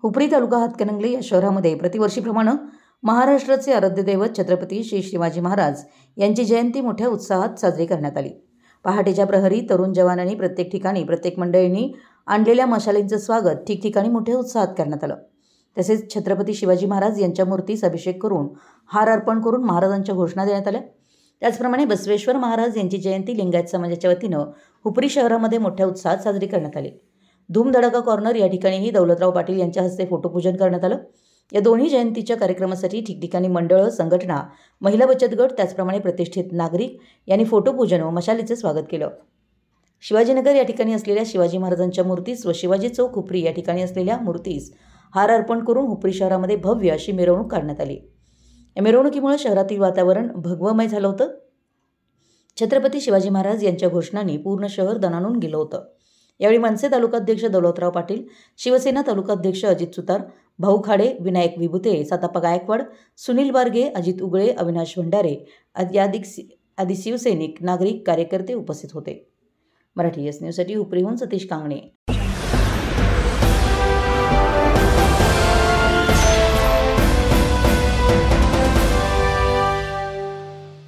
हुपरी तालुका हातकणंगले या शहरामध्ये प्रतिवर्षीप्रमाणे महाराष्ट्राचे आराध्य दैवत छत्रपती श्री शिवाजी महाराज यांची जयंती मोठ्या उत्साहात साजरी करण्यात आली। पहाटेच्या प्रहरी तरुण जवानांनी प्रत्येक ठिकाणी प्रत्येक मंडळींनी आणलेल्या मशालींचं स्वागत ठिकठिकाणी मोठ्या उत्साहात करण्यात आलं। तसेच छत्रपती शिवाजी महाराज यांच्या मूर्तीस अभिषेक करून हार अर्पण करून महाराजांच्या घोषणा देण्यात आल्या। त्याचप्रमाणे बसवेश्वर महाराज यांची जयंती लिंगायत समाजाच्या वतीनं हुपरी शहरामध्ये मोठ्या उत्साहात साजरी करण्यात आली। धूमधडाका कॉर्नर या ठिकाणीही दौलतराव पाटील यांच्या हस्ते फोटोपूजन करण्यात आलं। या दोन्ही जयंतीच्या कार्यक्रमासाठी ठिकठिकाणी मंडळ, संघटना, महिला बचत गट त्याचप्रमाणे प्रतिष्ठित नागरिक यांनी फोटोपूजन व मशालीचे स्वागत केलं। शिवाजीनगर या ठिकाणी असलेल्या शिवाजी महाराजांच्या मूर्तीस व शिवाजी चौक हुपरी या ठिकाणी असलेल्या मूर्तीस हार अर्पण करून हुपरी शहरामध्ये भव्य अशी मिरवणूक काढण्यात आली। या मिरवणुकीमुळे शहरातील वातावरण भगवमय झालं होतं। छत्रपती शिवाजी महाराज यांच्या घोषणांनी पूर्ण शहर दणाणून गेलं होतं। यावेळी मनसे तालुकाध्यक्ष दौलतराव पाटील, शिवसेना तालुकाध्यक्ष अजित सुतार, भाऊ खाडे, विनायक विभुते, सातापा गायकवाड, सुनील बारगे, अजित उगळे, अविनाश भंडारे आदी शिवसैनिक, नागरिक, कार्यकर्ते उपस्थित होते। मराठी एस न्यूजसाठी हुपरीहून सतीश कांगणे।